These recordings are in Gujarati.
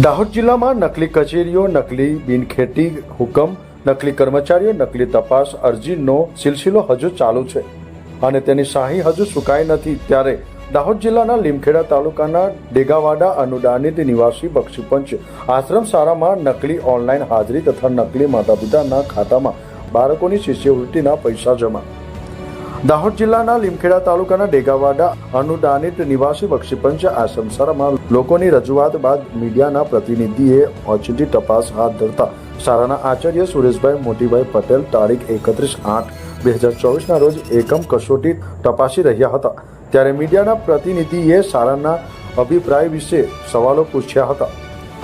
દાહોદ જિલ્લામાં નકલી કચેરીઓ, નકલી બિનખેતી હુકમ, નકલી કર્મચારીઓ, નકલી તપાસ અરજીનો સિલસિલો હજુ ચાલુ છે અને તેની શાહી હજુ સુકાઈ નથી. ત્યારે દાહોદ જિલ્લાના લીમખેડા તાલુકાના ડેગાવાડા અનુદાનિત નિવાસી બક્ષીપંચ આશ્રમ શાળામાં નકલી ઓનલાઈન હાજરી તથા નકલી માતા-પિતાના ખાતામાં બાળકોની શિષ્યવૃત્તિના પૈસા જમા. દાહોદ જિલ્લાના લીમખેડા તાલુકાના ડેગાવાડા અનુદાનિત નિવાસી બક્ષીપંચ આશ્રમ શાળામાં લોકોની રજૂઆત બાદ મીડિયાના પ્રતિનિધિએ ઓચિંતી તપાસ હાથ ધરતા શાળાના આચાર્ય સુરેશભાઈ મોતીભાઈ પટેલ તારીખ 31/8/2024 રોજ એકમ કસોટી તપાસી રહ્યા હતા. ત્યારે મીડિયાના પ્રતિનિધિએ શાળાના અભિપ્રાય વિશે સવાલો પૂછ્યા હતા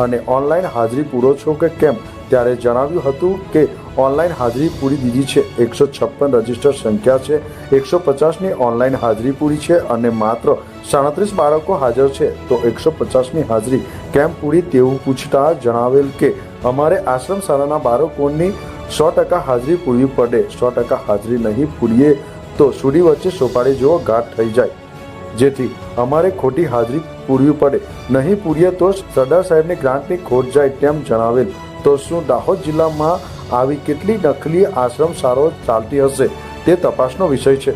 અને ઓનલાઈન હાજરી પૂરો છો કે કેમ, ત્યારે જણાવ્યું હતું કે ઓનલાઈન હાજરી પૂરી દીધી છે. 156 રજીસ્ટર સંખ્યા છે. 150ની ઓનલાઈન હાજરી પૂરી છે અને માત્ર 37 બાળકો હાજર છે. તો 150ની હાજરી કેમ પૂરી તેવું પૂછતા જણાવેલ કે અમારે આશ્રમ શાળાના બાળકોની 100% હાજરી પૂરવી પડે. 100% હાજરી નહીં પૂરીએ તો સુડી વચ્ચે સોપારી જેવો ઘાટ થઈ જાય, જેથી અમારે ખોટી હાજરી પૂરવી પડે. નહીં પૂરીએ તો સરદાર સાહેબની ગ્રાન્ટની ખોટ જાય તેમ જણાવેલ. તો શું દાહોદ જિલ્લામાં આવી કેટલી નકલી આશ્રમ શાળાઓ ચાલતી હશે તે તપાસનો વિષય છે.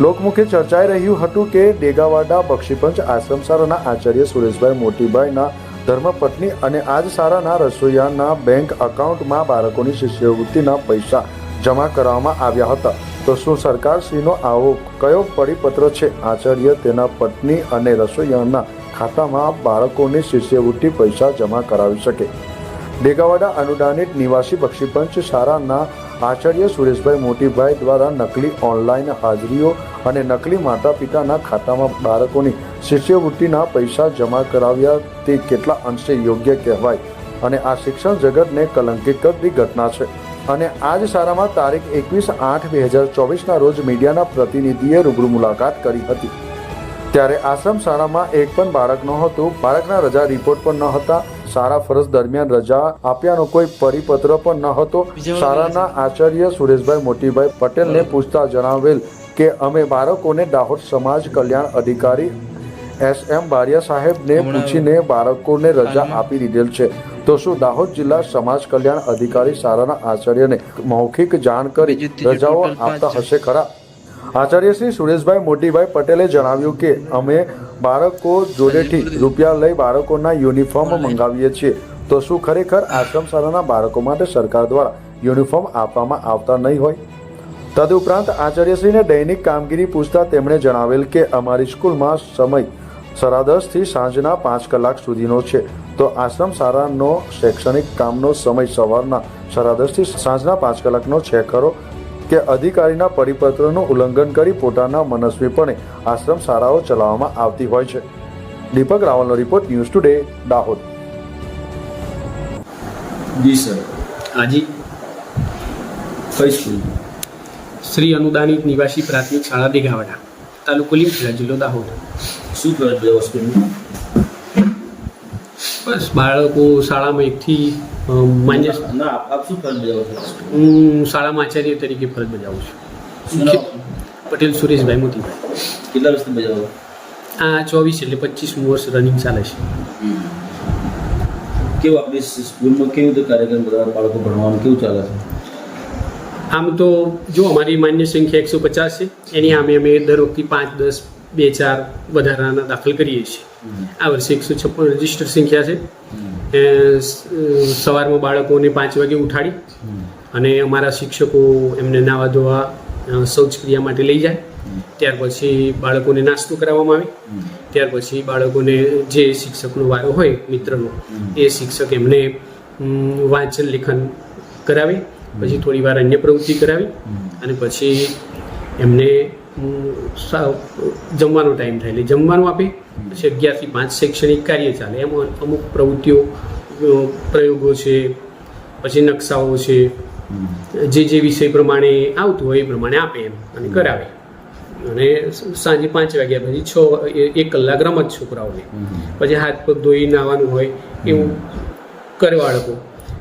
લોકમુખે ચર્ચાઈ રહ્યું હતું કે ડેગાવાડા બક્ષીપંચ આશ્રમ શાળાના આચાર્ય સુરેશભાઈ મોતીભાઈના ધર્મપત્ની અને આજ શાળાના રસોઈયાના બેંક એકાઉન્ટમાં બાળકોની શિષ્યવૃત્તિના પૈસા જમા કરવામાં આવ્યા હતા. તો શું સરકારશ્રીનો આવો કયો પરિપત્ર છે? આચાર્ય, તેના પત્ની અને રસોઈયાના ખાતામાં બાળકોની શિષ્યવૃત્તિ પૈસા જમા કરાવી શકે. ડેગાવાડા અનુદાનિત નિવાસી બક્ષીપંચ શાળાના આચાર્ય સુરેશભાઈ મોતીભાઈ દ્વારા નકલી ઓનલાઈન હાજરીઓ અને નકલી માતા પિતાના ખાતામાં બાળકોની શિષ્યવૃત્તિના પૈસા જમા કરાવ્યા તે કેટલા અંશે યોગ્ય કહેવાય અને આ શિક્ષણ જગતને કલંકિત કરતી ઘટના છે. અને આ જ શાળામાં તારીખ 21/8/2024 રોજ મીડિયાના પ્રતિનિધિએ રૂબરૂ મુલાકાત કરી હતી. ત્યારે આશ્રમ શાળામાં એક પણ બાળક નહોતું. બાળકના રજા રિપોર્ટ પણ ન હતા. શાળા ફરજ દરમિયાન રજા આપ્યાનો કોઈ પરિપત્ર પણ ન હતો. શાળાના આચાર્ય સુરેશભાઈ મોતીભાઈ પટેલને પૂછતા જણાવેલ કે અમે બાળકોને દાહોદ સમાજ કલ્યાણ અધિકારી SM બારિયા સાહેબને પૂછીને બાળકોને રજા આપી દીધેલ છે. તો શું દાહોદ જિલ્લા સમાજ કલ્યાણ અધિકારી શાળાના આચાર્યને મૌખિક જાણ કરી રજાઓ આપતા હશે ખરા? આચાર્ય શ્રી સુરેશભાઈ મોતીભાઈ પટેલે જણાવ્યું કે અમે બાળકો જોડેથી રૂપિયા લઈ બાળકોના યુનિફોર્મ મંગાવીએ છીએ. તો શું ખરેખર આશ્રમ શાળાના બાળકો માટે સરકાર દ્વારા યુનિફોર્મ આપવામાં આવતા નહીં હોય? તદુપરાંત આચાર્યશ્રીને દૈનિક કામગીરી પૂછતા તેમણે જણાવેલ કે અમારી સ્કૂલમાં સમય 10:30 થી સાંજના 5 કલાક સુધીનો છે. તો આશ્રમ શાળાનો શૈક્ષણિક કામનો સમય સવારના 10:30 થી સાંજના 5 કલાકનો છે ખરો કે અધિકારીના પરિપત્રનું ઉલ્લંઘન કરી પોતાના મનસ્વીપણે આશ્રમ શાળાઓ ચલાવવામાં આવતી હોય છે? દીપક રાવલનો રિપોર્ટ, ન્યૂઝ ટુડે, દાહોદ. જી સર. હાજી. કઈ સ્કૂલ? શ્રી અનુદાનિત નિવાસી પ્રાથમિક શાળા ડેગાવાડા, તાલુકો લીમખેડા, જિલ્લો દાહોદ. શું ફરજ બજાવો સ્કૂલમાં? બસ બાળકો શાળામાં એકથી માન્ય. ના, આપ શું ફરજ બજાવો છો? હું શાળામાં આચાર્ય તરીકે ફરજ બજાવું છું. શું નામ? પટેલ સુરેશભાઈ મોતીભાઈ. કેટલા વર્ષથી બજાવો? આ 24 એટલે 25મું વર્ષ રનિંગ ચાલે છે. કેવું આપણી સ્કૂલમાં કેવું રીતે કાર્યક્રમ બધા બાળકો ભણવાનું કેવું ચાલે છે? આમ તો જો અમારી માન્ય સંખ્યા 150 છે. એની સામે અમે દર વખતે 5, 10, 2, 4 વધારાના દાખલ કરીએ છીએ. આ વર્ષે 156 રજીસ્ટર સંખ્યા છે. સવારમાં બાળકોને 5 વાગે ઉઠાડી અને અમારા શિક્ષકો એમને નાવા ધોવા શૌચક્રિયા માટે લઈ જાય. ત્યાર પછી બાળકોને નાસ્તો કરાવવામાં આવે. ત્યાર પછી બાળકોને જે શિક્ષકનો વારો હોય મિત્રનો, એ શિક્ષક એમને વાંચન લેખન કરાવે. પછી થોડી વાર અન્ય પ્રવૃત્તિ કરાવી અને પછી એમને જમવાનો ટાઈમ થાય એટલે જમવાનું આપે. પછી 11 થી 5 શૈક્ષણિક કાર્ય ચાલે. એમાં અમુક પ્રવૃત્તિઓ, પ્રયોગો છે, પછી નકશાઓ છે, જે વિષય પ્રમાણે આવતું હોય એ પ્રમાણે આપે એમ અને કરાવે. અને સાંજે 5 વાગ્યા પછી 1 કલાક રમત છોકરાઓને. પછી હાથ પગ ધોઈ નાવાનું હોય એવું કરે બાળકો.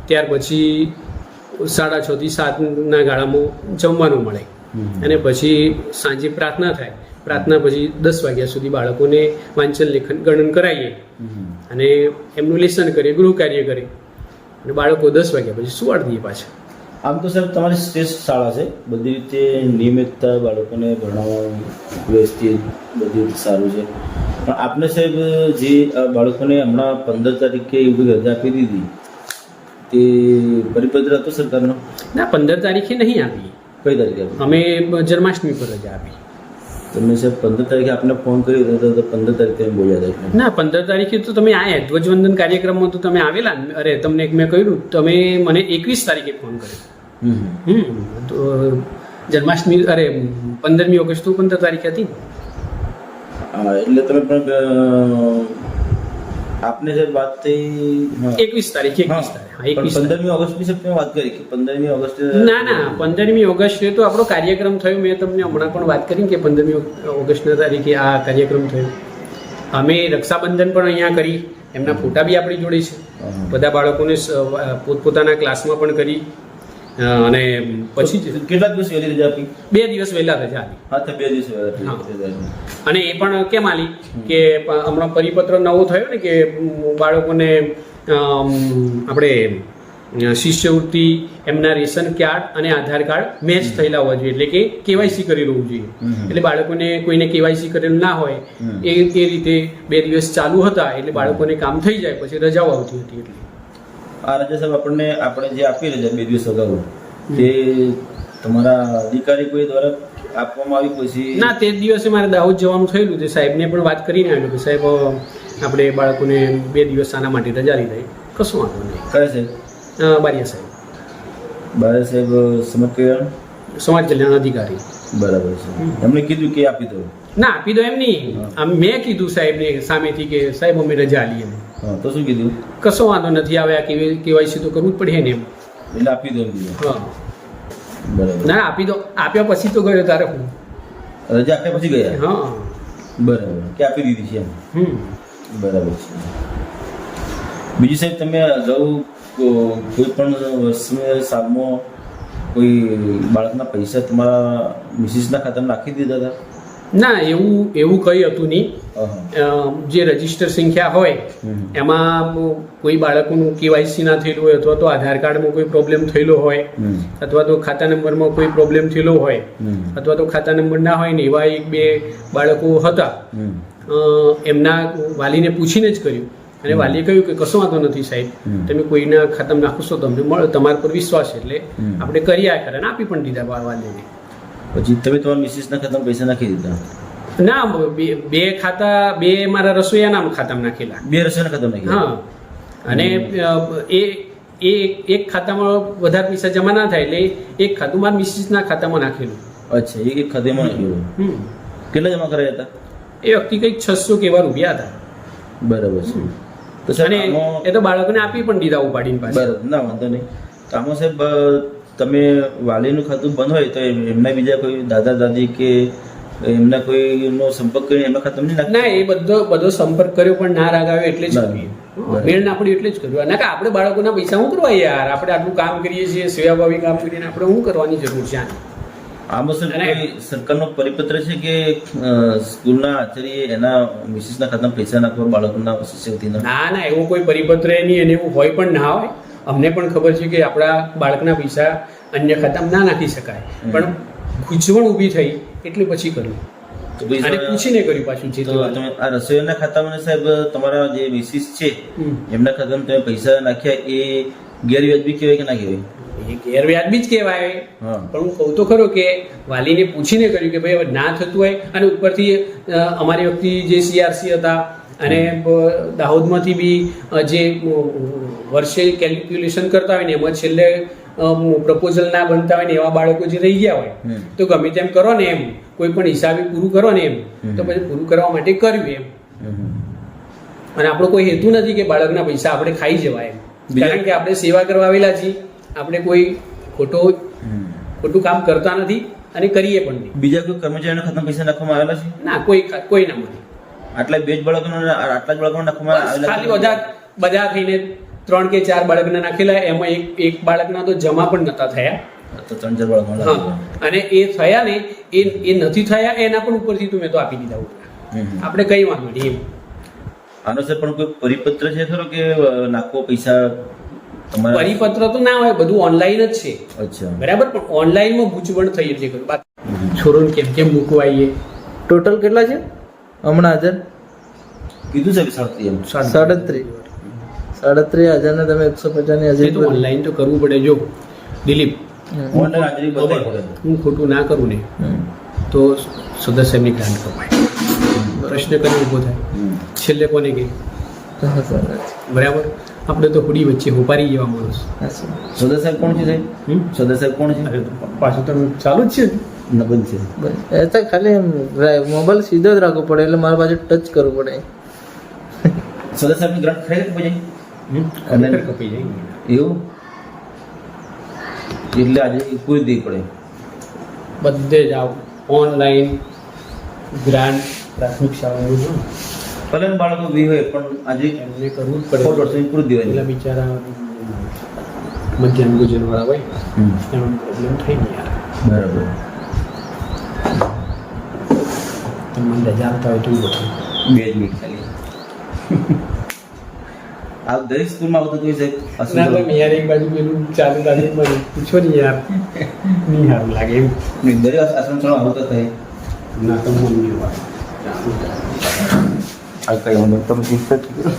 ત્યાર પછી 6:30 થી 7ના ગાળામાં જમવાનું મળે અને પછી સાંજે પ્રાર્થના થાય. પ્રાર્થના પછી 10 વાગ્યા સુધી બાળકોને વાંચન લેખન ગણન કરાવીએ અને એમનું લેસન કરે, ગૃહ કાર્ય કરે અને બાળકો 10 વાગ્યા પછી સુવાડી દઈએ પાછા. આમ તો સાહેબ તમારી શ્રેષ્ઠ શાળા છે, બધી રીતે નિયમિતતા, બાળકોને ભણાવવાનું વ્યવસ્થિત બધી રીતે સારું છે. પણ આપને સાહેબ જે આ બાળકોને હમણાં 15 તારીખે એવી રજા આપી દીધી, તે પરિપત્ર હતો સરકારનો? ના, 15 તારીખે નહીં આપી. કઈ તારીખે આપી? અમે જન્માષ્ટમી પર રજા આપી. તમે સાહેબ 15 તારીખે આપને ફોન કર્યો હતો તો 15 તારીખે એમ બોલ્યા હતા? ના, 15 તારીખે તો તમે આયા ધ્વજવંદન કાર્યક્રમમાં તો તમે આવેલા ને. અરે તમને મેં કહ્યું, તમે મને 21 તારીખે ફોન કર્યો. તો જન્માષ્ટમી, અરે 15મી ઓગસ્ટ તો 15 તારીખે હતી. હા, એટલે તમે પણ આપને જે વાત થઈ 21 તારીખે. 15મી ઓગસ્ટની સાહેબ તમે વાત કરી કે 15મી ઓગસ્ટ? ના, 15મી ઓગસ્ટે તો આપણો કાર્યક્રમ થયો. મેં તમને હમણાં પણ વાત કરી કે 15મી ઓગસ્ટના તારીખે આ કાર્યક્રમ થયો. અમે રક્ષાબંધન પણ અહીંયા કરી, એમના ફોટા બી આપણી જોડે છે. બધા બાળકોને પોતપોતાના ક્લાસમાં પણ કરી. અને પછી કેટલા દિવસ વહેલી રજા આપી? 2 દિવસ વહેલા રજા આપી. હા, તો 2 દિવસ વહેલા. અને એ પણ કેમ આલી કે હમણાં પરિપત્ર નવો થયો ને કે બાળકોને આપણે શિષ્યવૃત્તિ, એમના રેશન કાર્ડ અને આધાર કાર્ડ મેચ થયેલા હોવા જોઈએ, એટલે કે કેવાયસી કરેલું હોવું જોઈએ. એટલે બાળકોને કોઈને કેવાયસી કરેલું ના હોય એ રીતે 2 દિવસ ચાલુ હતા, એટલે બાળકોને કામ થઈ જાય, પછી રજાઓ આવતી હતી. એટલે આ રજા સાહેબ આપણે જે આપી રજા 2 દિવસ અગાઉ, તે તમારા અધિકારી કોઈ દ્વારા આપવામાં આવી? પછી ના, તે દિવસે મારે દાહોદ જવાનું થયેલું. તે સાહેબને પણ વાત કરીને આવ્યું કે સાહેબ આપણે બાળકોને 2 દિવસ આના માટે રજા લીધી. કશું વાંધો નહીં. કયા સાહેબ? બારિયા સાહેબ. બારિયા સાહેબ સમાજ કલ્યાણ, સમાજ કલ્યાણ અધિકારી. બરાબર છે. એમણે કીધું કે આપી દો? ના, આપી દો એમ નહીં. મેં કીધું સાહેબને સામેથી કે સાહેબ અમે રજા આલી. એમ તો શું કીધું? કશો વાંધો નથી, આવે આ કેવાયસી તો કરવું જ પડે ને. એમ એટલે આપી દો એમ કીધું? હા, બરાબર. ના, આપી દો. આપ્યા પછી તો ગયો તારે હું. રજા આપ્યા પછી ગયા? હા, બરાબર. કે આપી દીધી છે એમ? બરાબર છે. બીજું સાહેબ, તમે અગાઉ કોઈ પણ વર્ષમાં સાલમાં કોઈ બાળકના પૈસા તમારા મિસિસના ખાતામાં નાખી દીધા હતા? ના, એવું કંઈ હતું નહીં. જે રજીસ્ટર સંખ્યા હોય એમાં કોઈ બાળકોનું કેવાયસી ના થયેલું હોય, અથવા તો આધાર કાર્ડમાં કોઈ પ્રોબ્લેમ થયેલો હોય, અથવા તો ખાતા નંબરમાં કોઈ પ્રોબ્લેમ થયેલો હોય, અથવા તો ખાતા નંબર ના હોય ને એવા 1-2 બાળકો હતા. એમના વાલીને પૂછીને જ કર્યું, અને વાલીએ કહ્યું કે કશો વાંધો નથી સાહેબ, તમે કોઈના ખાતામાં નાખશો તો અમને મળે, તમારા પર વિશ્વાસ છે, એટલે આપણે કર્યા કરે અને આપી પણ દીધા વાલીને. પછી તમે તમારા મિસિસના ખાતામાં પૈસા નાખી દીધા? ના, 2 ખાતા, 2 મારા રસોઈયાના ખાતામાં નાખેલા. 2 રસોઈયાના ખાતામાં નાખેલા? હા. અને એક ખાતામાં વધારે પૈસા જમા ના થાય, એટલે એક ખાતું મારા મિસિસના ખાતામાં નાખેલું. અચ્છા, એક ખાતામાં નાખેલું. કેટલા જમા કરાયા હતા? એ વખતે કંઈક 600 કેવા રૂપિયા હતા. બરાબર છે. તો અને એ તો બાળકોને આપી પણ દીધા ઉપાડીને પાછા. બરાબર, ના વાંધો નહીં. તો આમાં સાહેબ તમે વાલીનું ખાતું બંધ હોય તો એમના બીજા કોઈ દાદા દાદી કે એમના કોઈનો સંપર્ક કરીને એમના ખાતામાં નહીં નાખતા? ના, એ બધો સંપર્ક કર્યો પણ ના રાગ આવ્યો એટલે જ કર્યું. મેળ ના પડ્યું એટલે જ કર્યું. ના, કે આપણે બાળકોના પૈસા શું કરવા યાર? આપણે આટલું કામ કરીએ છીએ, સેવાભાવી કામ કરીને આપણે શું કરવાની જરૂર છે? આમાં સરકારનો પરિપત્ર છે કે સ્કૂલના આચાર્ય એના મિસિસના ખાતામાં પૈસા નાખવા બાળકોના શિષ્યવૃત્તિના? ના, એવો કોઈ પરિપત્ર નહીં, અને એવું હોય પણ ના હોય. અમને પણ ખબર છે કે આપણા બાળકના પૈસા અન્ય ખાતામાં ના નાખી શકાય, પણ ગૂંચવણ ઊભી થઈ એટલે પછી કર્યું. અને પૂછીને કર્યું પાછું. જે તમે આ રસોઈયાના ખાતામાં સાહેબ તમારા જે મિસિસ છે એમના ખાતામાં તમે પૈસા નાખ્યા, એ ગેરવ્યાજબી કહેવાય કે ના કહેવાય? એ ગેરવ્યાજબી જ કહેવાય. પણ હું કહું તો ખરો કે વાલીને પૂછીને કર્યું કે ભાઈ હવે ના થતું હોય. અને ઉપરથી અમારી વખતે જે CRC હતા અને દાહોદમાંથી બી જે વર્ષે કેલ્ક્યુલેશન કરતા હોય ને એમાં છેલ્લે પ્રપોઝલ ના બનતા હોય ને એવા બાળકો જે રહી ગયા હોય, તો ગમે તેમ કરો ને એમ, કોઈ પણ હિસાબે પૂરું કરો ને એમ, તો પછી પૂરું કરવા માટે કર્યું એમ. અને આપણો કોઈ હેતુ નથી કે બાળકના પૈસા આપણે ખાઈ જવાય એમ, કારણ કે આપણે સેવા કરવા આવેલા છીએ. આપણે કોઈ ખોટું કામ કરતા નથી અને કરીએ પણ નહીં. બીજા કોઈ કર્મચારીના ખાતામાં પૈસા નાખવામાં આવેલા છે? ના, કોઈ ના મળે. આટલા 2 જ બાળકોના આટલા જ બાળકોના નાખવામાં આવેલા? ખાલી બધા થઈને 3 કે 4 બાળકના નાખેલા. એમાં એક બાળકના તો જમા પણ નતા થયા. તો 3-4 બાળકો. અને એ થયા ને એ નથી થયા એના પણ ઉપરથી તો મેં તો આપી દીધા. આપણે કઈ વાંધો નહીં એમ. આનો સર પણ કોઈ પરિપત્ર છે ખરો કે નાખો પૈસા તમારા? પરિપત્ર તો ના હોય, બધું ઓનલાઈન જ છે. અચ્છા, બરાબર, પણ ઓનલાઈનમાં ગૂંચવણ થઈ છે. છોરોને કેમ કેમ મૂકવાઈએ? ટોટલ કેટલા છે હમણાં હાજર? કીધું સાહેબ 37,000 ને તમે 150 ની એ હાજરી તો ભરી. ઓનલાઈન તો કરવું પડે. જો દિલીપ, ઓનલાઈન હાજરી બતાવી પડે. હું ખોટું ના કરું ને તો સદસ્યની ગ્રાન્ટ કપાય. પ્રશ્ન કરી ઊભો થાય, છેલ્લે કોને કે? બરાબર, આપણે તો હુડી વચ્ચે હોપારી જેવા માણસ. સોદા સાહેબ કોણ છે સાહેબ? સોદા સાહેબ કોણ છે? પાછું તો ચાલુ જ છે. નબન છે. એ તો ખાલી મોબાઈલ સીધો જ રાખવો પડે, એટલે મારા બાજુ ટચ કરવું પડે. સોદા સાહેબની ગ્રાન્ટ ખરી પછી ખરેખર કપાઈ જાય. એવું એટલે આજે પૂરી દેવી પડે. બધે જ આવ ઓનલાઈન ગ્રાન્ટ પ્રાથમિક શાળાનું ભલે ને બાળકો બી હોય પણ આજે એમને કરવું જ 4 પડે. વર્ષની પૂરી દેવાની. પેલા બિચારા મધ્યાહન ભોજન વાળા હોય એનો પ્રોબ્લેમ થઈ ને યાર. બરાબર. તમને રજા આવતા હોય તો બધું 2 જ મિનિટ ખાલી. આ દરેક સ્કૂલમાં આવતું હતું સાહેબ? આ ના શું તમે યાર એક બાજુ પેલું ચાલુ ચાલુ મને પૂછો ને યાર, નહીં સારું લાગે એમ. નહીં, દરેક આશ્રમ શાળા આવું તો થાય. ના તો મમ્મી વાત આ કઈ વાંધો નહીં. તમે ચિંતા જ કરો.